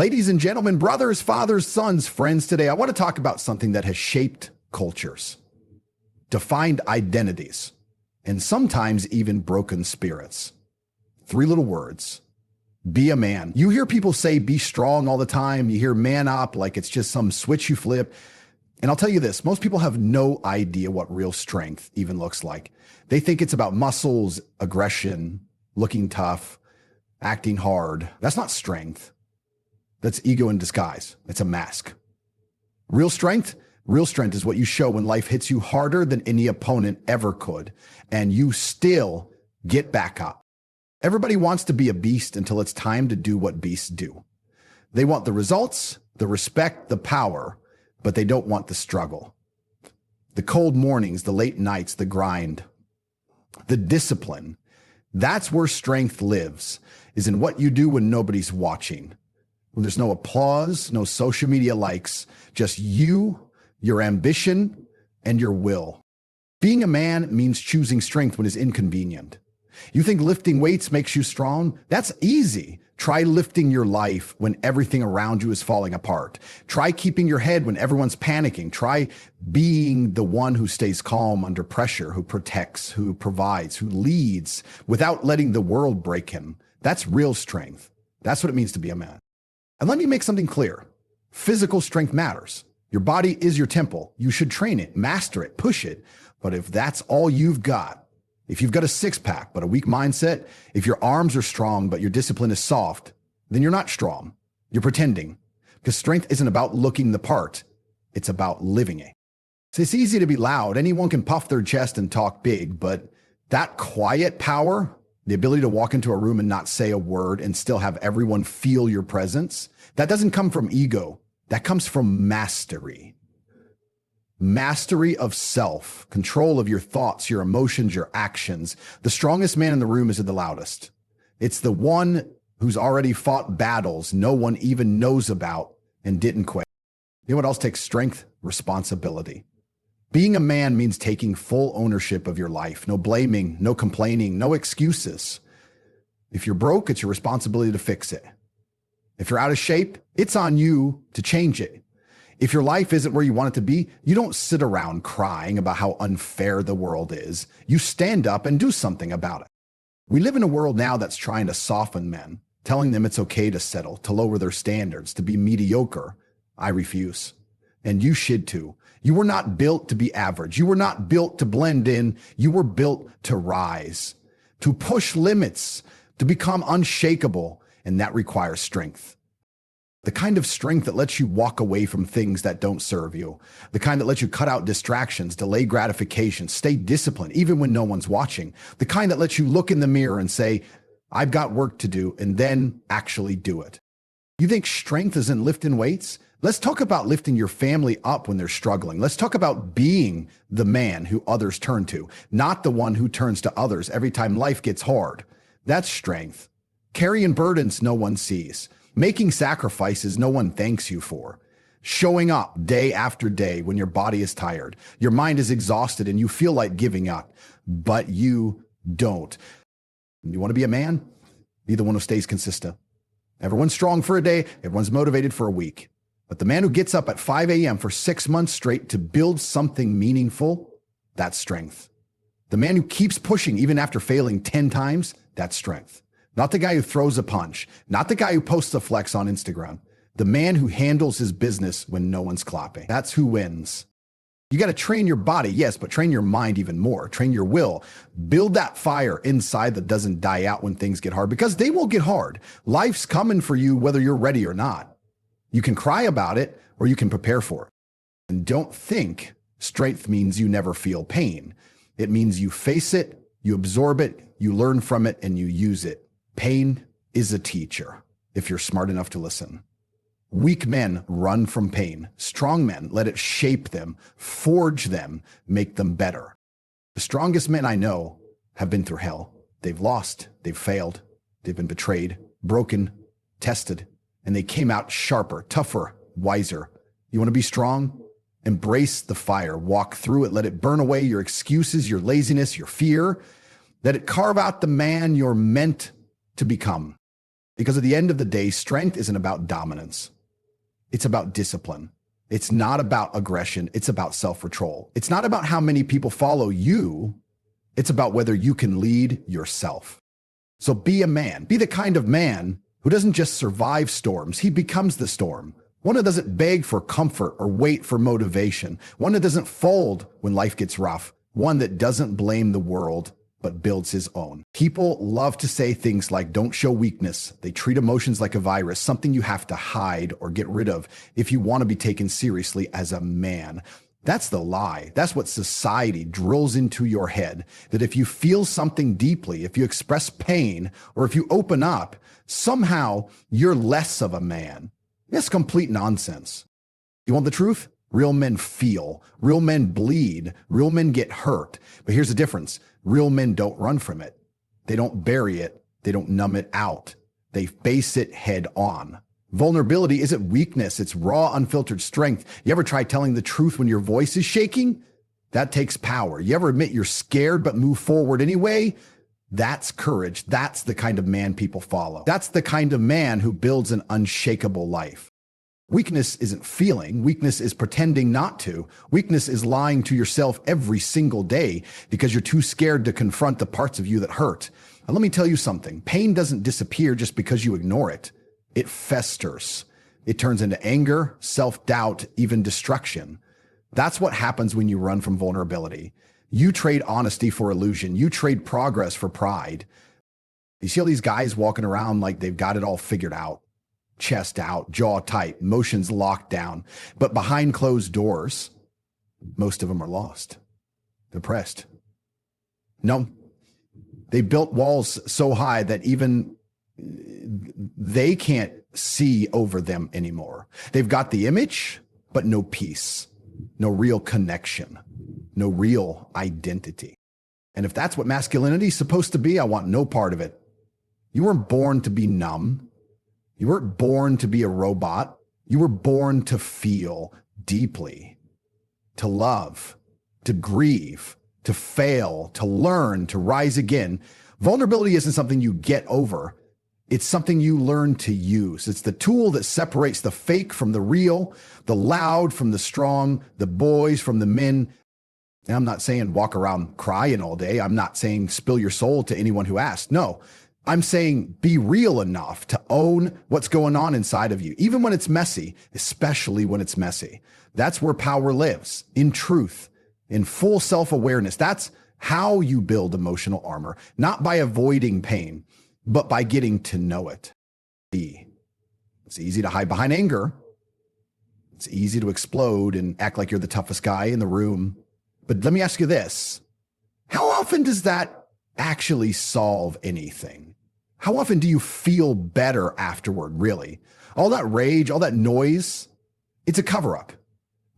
Ladies and gentlemen, brothers, fathers, sons, friends, today I want to talk about something that has shaped cultures, defined identities, and sometimes even broken spirits. 3 little words. Be a man. You hear people say be strong all the time. You hear man up like it's just some switch you flip. And I'll tell you this, most people have no idea what real strength even looks like. They think it's about muscles, aggression, looking tough, acting hard. That's not strength. That's ego in disguise. It's a mask. Real strength is what you show when life hits you harder than any opponent ever could, and you still get back up. Everybody wants to be a beast until it's time to do what beasts do. They want the results, the respect, the power, but they don't want the struggle. The cold mornings, the late nights, the grind, the discipline. That's where strength lives, is in what you do when nobody's watching. When there's no applause, no social media likes, just you, your ambition, and your will. Being a man means choosing strength when it's inconvenient. You think lifting weights makes you strong? That's easy. Try lifting your life when everything around you is falling apart. Try keeping your head when everyone's panicking. Try being the one who stays calm under pressure, who protects, who provides, who leads without letting the world break him. That's real strength. That's what it means to be a man. And let me make something clear. Physical strength matters. Your body is your temple. You should train it, master it, push it. But if that's all you've got, if you've got a six-pack but a weak mindset, if your arms are strong but your discipline is soft, then you're not strong. You're pretending. Because strength isn't about looking the part. It's about living it. So it's easy to be loud. Anyone can puff their chest and talk big, but that quiet power, the ability to walk into a room and not say a word and still have everyone feel your presence, that doesn't come from ego. That comes from mastery. Mastery of self, control of your thoughts, your emotions, your actions. The strongest man in the room isn't the loudest. It's the one who's already fought battles no one even knows about and didn't quit. You know what else takes strength? Responsibility. Being a man means taking full ownership of your life. No blaming, no complaining, no excuses. If you're broke, it's your responsibility to fix it. If you're out of shape, it's on you to change it. If your life isn't where you want it to be, you don't sit around crying about how unfair the world is. You stand up and do something about it. We live in a world now that's trying to soften men, telling them it's okay to settle, to lower their standards, to be mediocre. I refuse. And you should too. You were not built to be average. You were not built to blend in. You were built to rise, to push limits, to become unshakable. And that requires strength. The kind of strength that lets you walk away from things that don't serve you. The kind that lets you cut out distractions, delay gratification, stay disciplined, even when no one's watching. The kind that lets you look in the mirror and say, I've got work to do, and then actually do it. You think strength is in lifting weights? Let's talk about lifting your family up when they're struggling. Let's talk about being the man who others turn to, not the one who turns to others every time life gets hard. That's strength. Carrying burdens no one sees. Making sacrifices no one thanks you for. Showing up day after day when your body is tired. Your mind is exhausted and you feel like giving up, but you don't. You want to be a man? Be the one who stays consistent. Everyone's strong for a day. Everyone's motivated for a week. But the man who gets up at 5 a.m. for 6 months straight to build something meaningful, that's strength. The man who keeps pushing even after failing 10 times, that's strength. Not the guy who throws a punch, not the guy who posts a flex on Instagram. The man who handles his business when no one's clapping. That's who wins. You got to train your body, yes, but train your mind even more. Train your will. Build that fire inside that doesn't die out when things get hard, because they will get hard. Life's coming for you whether you're ready or not. You can cry about it or you can prepare for it. And don't think strength means you never feel pain. It means you face it, you absorb it, you learn from it, and you use it. Pain is a teacher if you're smart enough to listen. Weak men run from pain. Strong men let it shape them, forge them, make them better. The strongest men I know have been through hell. They've lost, they've failed, they've been betrayed, broken, tested, and they came out sharper, tougher, wiser. You want to be strong? Embrace the fire, walk through it, let it burn away your excuses, your laziness, your fear. Let it carve out the man you're meant to become. Because at the end of the day, strength isn't about dominance. It's about discipline. It's not about aggression. It's about self-control. It's not about how many people follow you. It's about whether you can lead yourself. So be a man. Be the kind of man who doesn't just survive storms. He becomes the storm. One that doesn't beg for comfort or wait for motivation. One that doesn't fold when life gets rough. One that doesn't blame the world, but builds his own. People love to say things like, don't show weakness. They treat emotions like a virus, something you have to hide or get rid of if you want to be taken seriously as a man. That's the lie. That's what society drills into your head, that if you feel something deeply, if you express pain, or if you open up, somehow you're less of a man. That's complete nonsense. You want the truth? Real men feel. Real men bleed. Real men get hurt. But here's the difference. Real men don't run from it. They don't bury it. They don't numb it out. They face it head on. Vulnerability isn't weakness. It's raw, unfiltered strength. You ever try telling the truth when your voice is shaking? That takes power. You ever admit you're scared but move forward anyway? That's courage. That's the kind of man people follow. That's the kind of man who builds an unshakable life. Weakness isn't feeling. Weakness is pretending not to. Weakness is lying to yourself every single day because you're too scared to confront the parts of you that hurt. And let me tell you something. Pain doesn't disappear just because you ignore it. It festers. It turns into anger, self-doubt, even destruction. That's what happens when you run from vulnerability. You trade honesty for illusion. You trade progress for pride. You see all these guys walking around like they've got it all figured out. Chest out, jaw tight, emotions locked down. But behind closed doors, most of them are lost, depressed. No, they built walls so high that even they can't see over them anymore. They've got the image, but no peace, no real connection, no real identity. And if that's what masculinity is supposed to be, I want no part of it. You weren't born to be numb. You weren't born to be a robot. You were born to feel deeply, to love, to grieve, to fail, to learn, to rise again. Vulnerability isn't something you get over. It's something you learn to use. It's the tool that separates the fake from the real, the loud from the strong, the boys from the men. And I'm not saying walk around crying all day. I'm not saying spill your soul to anyone who asks. No. I'm saying be real enough to own what's going on inside of you, even when it's messy, especially when it's messy. That's where power lives, in truth, in full self-awareness. That's how you build emotional armor, not by avoiding pain, but by getting to know it. It's easy to hide behind anger. It's easy to explode and act like you're the toughest guy in the room. But let me ask you this. How often does that actually solve anything? How often do you feel better afterward, really? All that rage, all that noise, it's a cover-up.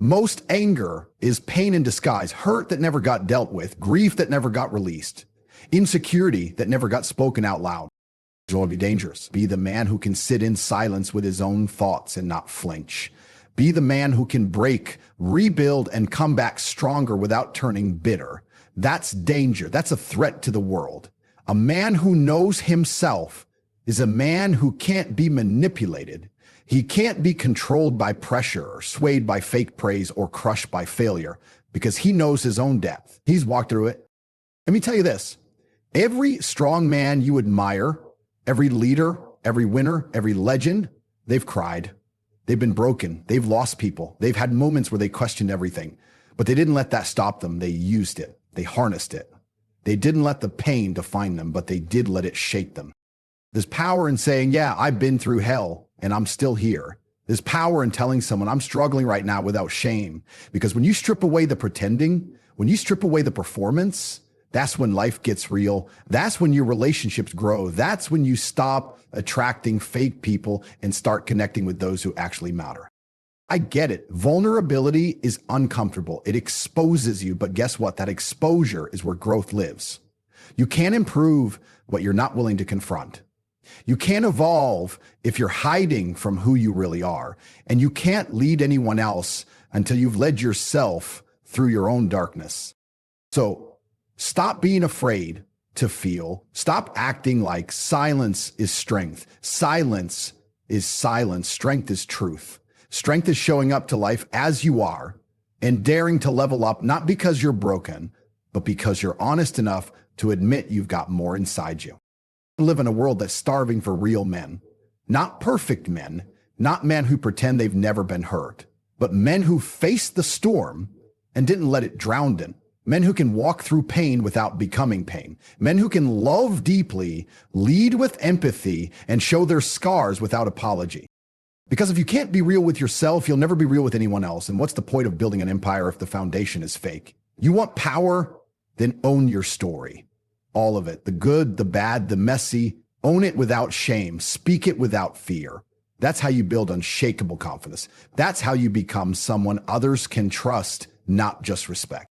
Most anger is pain in disguise, hurt that never got dealt with, grief that never got released, insecurity that never got spoken out loud. It's going to be dangerous. Be the man who can sit in silence with his own thoughts and not flinch. Be the man who can break, rebuild, and come back stronger without turning bitter. That's danger. That's a threat to the world. A man who knows himself is a man who can't be manipulated. He can't be controlled by pressure or swayed by fake praise or crushed by failure because he knows his own depth. He's walked through it. Let me tell you this. Every strong man you admire, every leader, every winner, every legend, they've cried. They've been broken. They've lost people. They've had moments where they questioned everything, but they didn't let that stop them. They used it. They harnessed it. They didn't let the pain define them, but they did let it shape them. There's power in saying, yeah, I've been through hell and I'm still here. There's power in telling someone I'm struggling right now without shame. Because when you strip away the pretending, when you strip away the performance, that's when life gets real. That's when your relationships grow. That's when you stop attracting fake people and start connecting with those who actually matter. I get it. Vulnerability is uncomfortable. It exposes you, but guess what? That exposure is where growth lives. You can't improve what you're not willing to confront. You can't evolve if you're hiding from who you really are. And you can't lead anyone else until you've led yourself through your own darkness. So stop being afraid to feel. Stop acting like silence is strength. Silence is silence. Strength is truth. Strength is showing up to life as you are and daring to level up, not because you're broken, but because you're honest enough to admit you've got more inside you. We live in a world that's starving for real men, not perfect men, not men who pretend they've never been hurt, but men who faced the storm and didn't let it drown them. Men who can walk through pain without becoming pain. Men who can love deeply, lead with empathy, and show their scars without apology. Because if you can't be real with yourself, you'll never be real with anyone else. And what's the point of building an empire if the foundation is fake? You want power? Then own your story. All of it. The good, the bad, the messy. Own it without shame. Speak it without fear. That's how you build unshakable confidence. That's how you become someone others can trust, not just respect.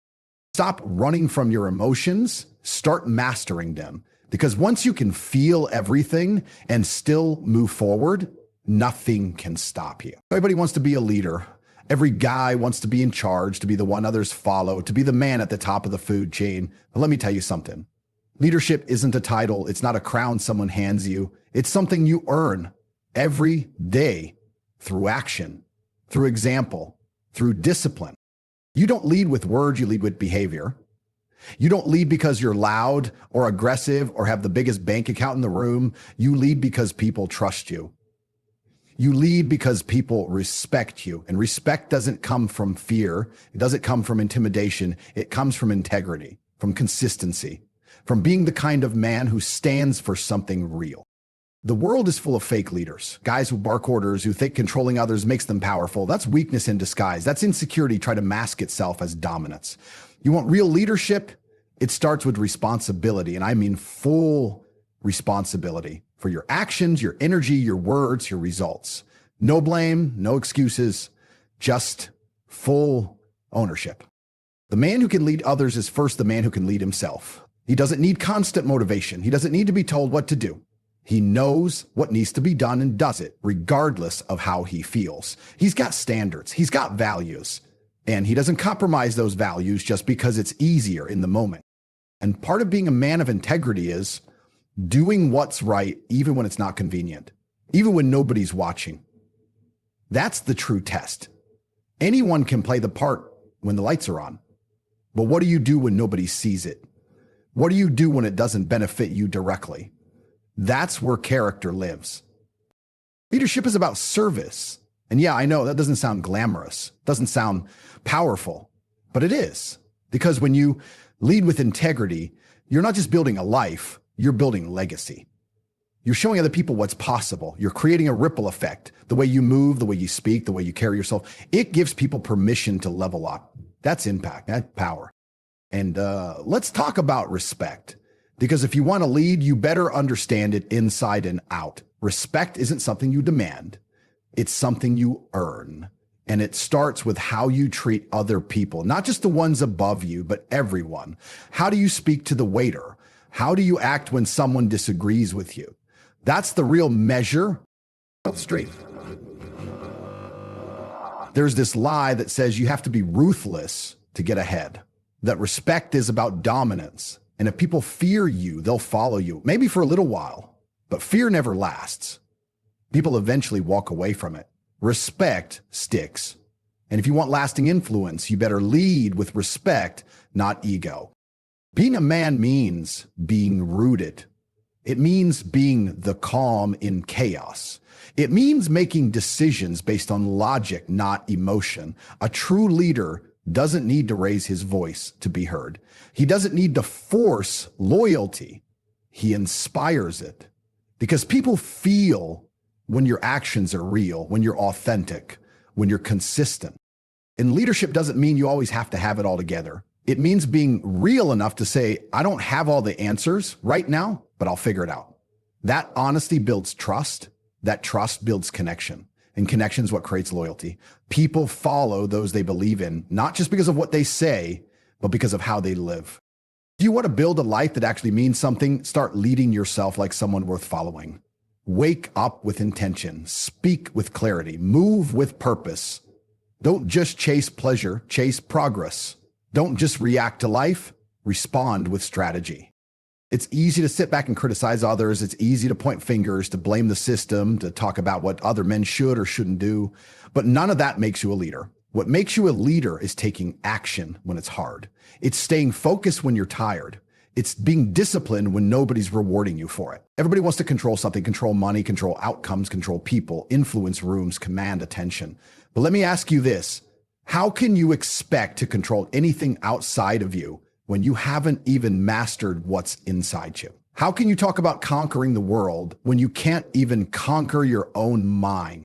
Stop running from your emotions. Start mastering them. Because once you can feel everything and still move forward, nothing can stop you. Everybody wants to be a leader. Every guy wants to be in charge, to be the one others follow, to be the man at the top of the food chain. But let me tell you something. Leadership isn't a title. It's not a crown someone hands you. It's something you earn every day through action, through example, through discipline. You don't lead with words, you lead with behavior. You don't lead because you're loud or aggressive or have the biggest bank account in the room. You lead because people trust you. You lead because people respect you. And respect doesn't come from fear. It doesn't come from intimidation. It comes from integrity, from consistency, from being the kind of man who stands for something real. The world is full of fake leaders, guys who bark orders, who think controlling others makes them powerful. That's weakness in disguise. That's insecurity trying to mask itself as dominance. You want real leadership? It starts with responsibility, and I mean full responsibility for your actions, your energy, your words, your results. No blame, no excuses, just full ownership. The man who can lead others is first the man who can lead himself. He doesn't need constant motivation. He doesn't need to be told what to do. He knows what needs to be done and does it, regardless of how he feels. He's got standards. He's got values. And he doesn't compromise those values just because it's easier in the moment. And part of being a man of integrity is doing what's right, even when it's not convenient, even when nobody's watching. That's the true test. Anyone can play the part when the lights are on. But what do you do when nobody sees it? What do you do when it doesn't benefit you directly? That's where character lives. Leadership is about service. And yeah, I know that doesn't sound glamorous, doesn't sound powerful, but it is. Because when you lead with integrity, you're not just building a life, you're building legacy. You're showing other people what's possible. You're creating a ripple effect. The way you move, the way you speak, the way you carry yourself, it gives people permission to level up. That's impact, that's power. And let's talk about respect. Because if you want to lead, you better understand it inside and out. Respect isn't something you demand. It's something you earn. And it starts with how you treat other people, not just the ones above you, but everyone. How do you speak to the waiter? How do you act when someone disagrees with you? That's the real measure. Straight. There's this lie that says you have to be ruthless to get ahead, that respect is about dominance. And if people fear you, they'll follow you, maybe for a little while, but fear never lasts. People eventually walk away from it. Respect sticks. And if you want lasting influence, you better lead with respect, not ego. Being a man means being rooted. It means being the calm in chaos. It means making decisions based on logic, not emotion. A true leader doesn't need to raise his voice to be heard. He doesn't need to force loyalty. He inspires it. Because people feel when your actions are real, when you're authentic, when you're consistent. And leadership doesn't mean you always have to have it all together. It means being real enough to say, I don't have all the answers right now, but I'll figure it out. That honesty builds trust. That trust builds connection. And connection is what creates loyalty. People follow those they believe in, not just because of what they say, but because of how they live. Do you want to build a life that actually means something? Start leading yourself like someone worth following. Wake up with intention. Speak with clarity. Move with purpose. Don't just chase pleasure, chase progress. Don't just react to life, respond with strategy. It's easy to sit back and criticize others. It's easy to point fingers, to blame the system, to talk about what other men should or shouldn't do. But none of that makes you a leader. What makes you a leader is taking action when it's hard. It's staying focused when you're tired. It's being disciplined when nobody's rewarding you for it. Everybody wants to control something, control money, control outcomes, control people, influence rooms, command attention. But let me ask you this. How can you expect to control anything outside of you when you haven't even mastered what's inside you? How can you talk about conquering the world when you can't even conquer your own mind?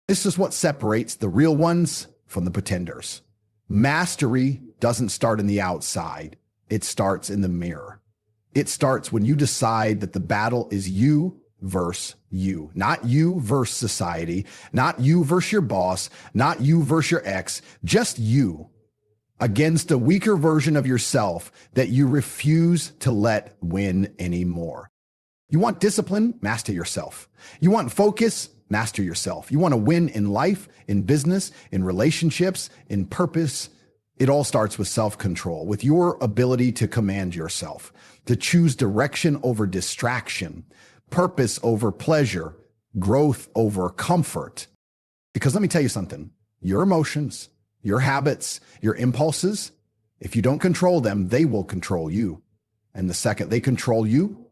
This is what separates the real ones from the pretenders. Mastery doesn't start in the outside. It starts in the mirror. It starts when you decide that the battle is you versus you, not you versus society, not you versus your boss, not you versus your ex, just you against a weaker version of yourself that you refuse to let win anymore. You want discipline? Master yourself. You want focus? Master yourself. You want to win in life, in business, in relationships, in purpose? It all starts with self-control, with your ability to command yourself, to choose direction over distraction, purpose over pleasure, growth over comfort. Because let me tell you something, your emotions, your habits, your impulses, if you don't control them, they will control you. And the second they control you,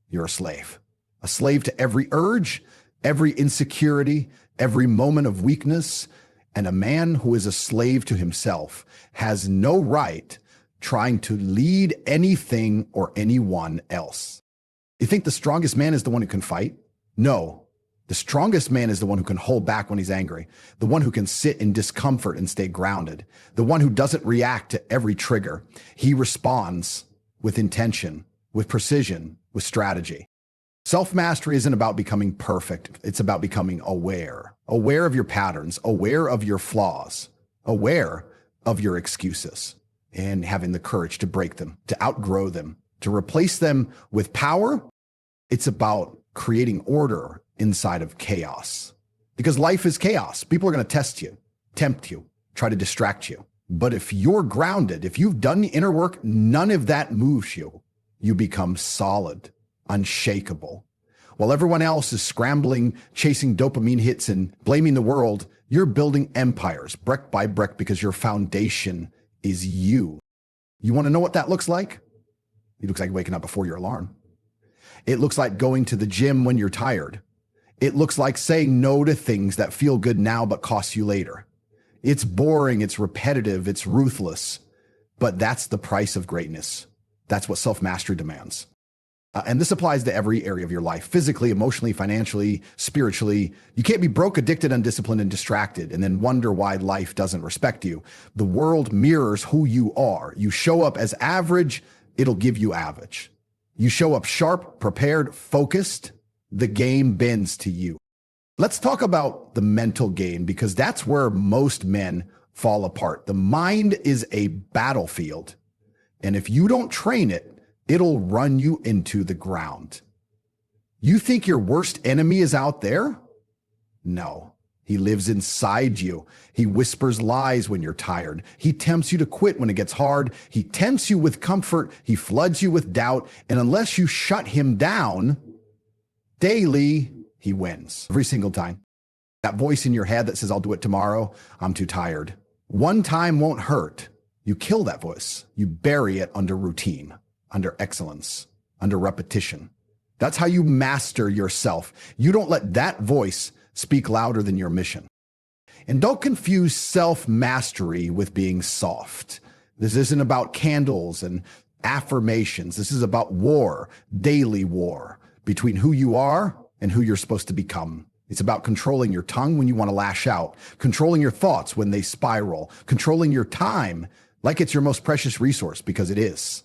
you're a slave to every urge, every insecurity, every moment of weakness. And a man who is a slave to himself has no right trying to lead anything or anyone else. You think the strongest man is the one who can fight? No. The strongest man is the one who can hold back when he's angry, the one who can sit in discomfort and stay grounded, the one who doesn't react to every trigger. He responds with intention, with precision, with strategy. Self-mastery isn't about becoming perfect. It's about becoming aware of your patterns, aware of your flaws, aware of your excuses, and having the courage to break them, to outgrow them, to replace them with power. It's about creating order inside of chaos, because life is chaos. People are going to test you, tempt you, try to distract you. But if you're grounded, if you've done the inner work, none of that moves you. You become solid, unshakable. While everyone else is scrambling, chasing dopamine hits and blaming the world, you're building empires brick by brick because your foundation is you. You want to know what that looks like? It looks like waking up before your alarm. It looks like going to the gym when you're tired. It looks like saying no to things that feel good now but cost you later. It's boring, it's repetitive, it's ruthless, but that's the price of greatness. That's what self-mastery demands. And this applies to every area of your life, physically, emotionally, financially, spiritually. You can't be broke, addicted, undisciplined, and distracted and then wonder why life doesn't respect you. The world mirrors who you are. You show up as average, it'll give you average. You show up sharp, prepared, focused, the game bends to you. Let's talk about the mental game, because that's where most men fall apart. The mind is a battlefield, and if you don't train it, it'll run you into the ground. You think your worst enemy is out there? No, he lives inside you. He whispers lies when you're tired. He tempts you to quit when it gets hard. He tempts you with comfort. He floods you with doubt. And unless you shut him down daily, he wins every single time. That voice in your head that says, I'll do it tomorrow, I'm too tired. One time won't hurt. You kill that voice. You bury it under routine, under excellence, under repetition. That's how you master yourself. You don't let that voice speak louder than your mission. And don't confuse self-mastery with being soft. This isn't about candles and affirmations. This is about war, daily war, between who you are and who you're supposed to become. It's about controlling your tongue when you want to lash out, controlling your thoughts when they spiral, controlling your time like it's your most precious resource, because it is.